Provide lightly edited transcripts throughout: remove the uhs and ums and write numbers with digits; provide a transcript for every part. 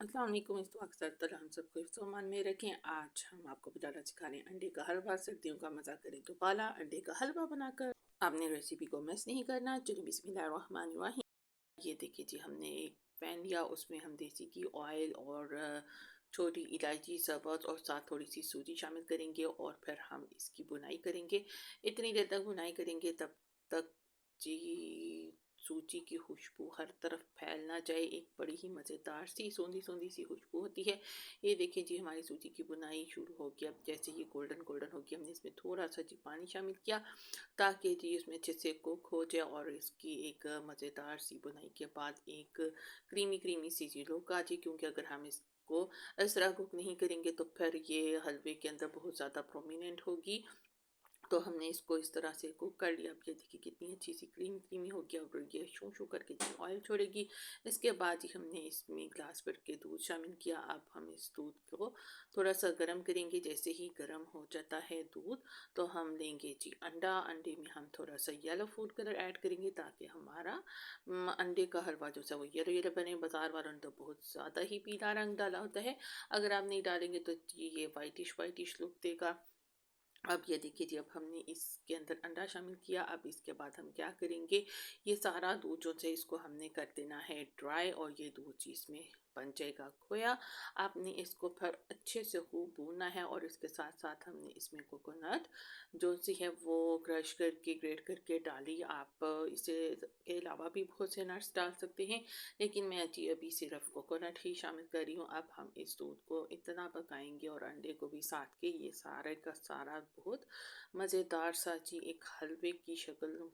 अस्सलाम वालेकुम। इस वक्त सरतर हम सबको हिफ्ज़-ओ-अमान में रखें। आज हम आपको बनाना सिखा रहे हैं अंडे का हलवा। सर्दियों का मज़ा करें तो पाला अंडे का हलवा बनाकर। आपने रेसिपी को मिस नहीं करना। चलिए बिस्मिल्लाहिर्रहमानिर्रहीम। ये देखिए जी, हमने एक पैन लिया, उसमें हम देसी घी, ऑयल और छोटी इलायची ज़बत और साथ थोड़ी सी सूजी शामिल करेंगे और फिर हम इसकी बुनाई करेंगे। इतनी देर तक बुनाई करेंगे तब तक जी सूजी की खुशबू हर तरफ फैल ना जाए। एक बड़ी ही मज़ेदार सी सोंधी सोंधी सी खुशबू होती है। ये देखिए जी, हमारी सूजी की बुनाई शुरू हो गई। अब जैसे ये गोल्डन गोल्डन होगी, हमने इसमें थोड़ा सा जी पानी शामिल किया ताकि जी इसमें अच्छे से कुक हो जाए और इसकी एक मज़ेदार सी बुनाई के बाद एक क्रीमी क्रीमी सी जी लुक आ जाए। क्योंकि अगर हम इसको इस तरह कुक नहीं करेंगे तो फिर ये हलवे के अंदर बहुत ज़्यादा प्रोमिनेंट होगी। तो हमने इसको इस तरह से कुक कर लिया। अब ये देखिए कितनी अच्छी सी क्रीमी क्रीमी हो गया और ये शू शू करके जी ऑयल छोड़ेगी। इसके बाद ही हमने इसमें ग्लास भर के दूध शामिल किया। अब हम इस दूध को थोड़ा सा गर्म करेंगे। जैसे ही गर्म हो जाता है दूध तो हम लेंगे जी अंडा। अंडे में हम थोड़ा सा येलो फूड कलर ऐड करेंगे ताकि हमारा अंडे का हलवा जो सा वो येलो येलो बने। बाजार वालों ने तो बहुत ज़्यादा ही पीला रंग डाला होता है, अगर आप नहीं डालेंगे तो ये वाइटिश वाइटिश लुक देगा। अब ये देखिए जी, अब हमने इसके अंदर अंडा शामिल किया। अब इसके बाद हम क्या करेंगे, ये सारा दूध जो है इसको हमने कर देना है ड्राई और ये दूध जी इसमें बन जाएगा खोया। आपने इसको फिर अच्छे से खूब भूनना है और इसके साथ साथ हमने इसमें कोकोनट जो सी है वो क्रश करके ग्रेट करके डाली। आप इसे के अलावा भी बहुत से नट्स डाल सकते हैं, लेकिन मैं जी अभी सिर्फ कोकोनट ही शामिल कर रही हूँ। अब हम इस दूध को इतना पकाएंगे और अंडे को भी साथ के ये सारे का सारा बहुत मज़ेदार सा जी एक हलवे की शक्ल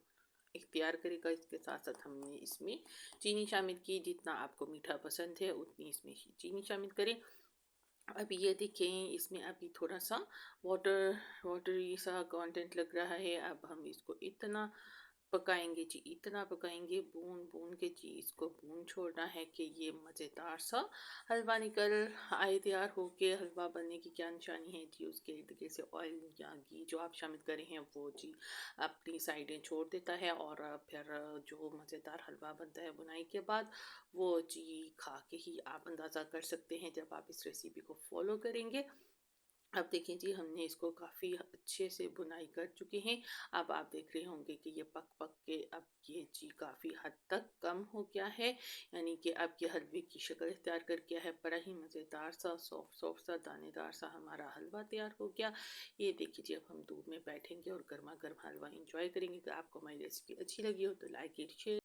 इख्तियार करेगा। इसके साथ साथ हमने इसमें चीनी शामिल की। जितना आपको मीठा पसंद है उतनी इसमें ही चीनी शामिल करें। अब ये देखें, इसमें अभी थोड़ा सा वाटर वाटरी सा कंटेंट लग रहा है। अब हम इसको इतना पकाएंगे जी, इतना पकाएंगे भून भून के जी, इसको भून छोड़ना है कि ये मज़ेदार सा हलवा निकल आए। तैयार होके हलवा बनने की क्या निशानी है जी, उसके इर्द गिर्द से ऑयल या घी जो आप शामिल करें हैं वो जी अपनी साइडें छोड़ देता है और फिर जो मज़ेदार हलवा बनता है बुनाई के बाद वो जी खा के ही आप अंदाज़ा कर सकते हैं जब आप इस रेसिपी को फॉलो करेंगे। अब देखिए जी, हमने इसको काफ़ी अच्छे से बुनाई कर चुके हैं। अब आप देख रहे होंगे कि ये पक पक के अब ये जी काफ़ी हद तक कम हो गया है। यानी कि अब ये हलवे की शक्ल इख्तियार कर गया है। बड़ा ही मज़ेदार सा सॉफ्ट सॉफ्ट सा दानेदार सा हमारा हलवा तैयार हो गया। ये देखिए जी, अब हम दूध में बैठेंगे और गर्मा गर्म हलवा इंजॉय करेंगे। तो आपको हमारी रेसिपी अच्छी लगी हो तो लाइक कीजिए, शेयर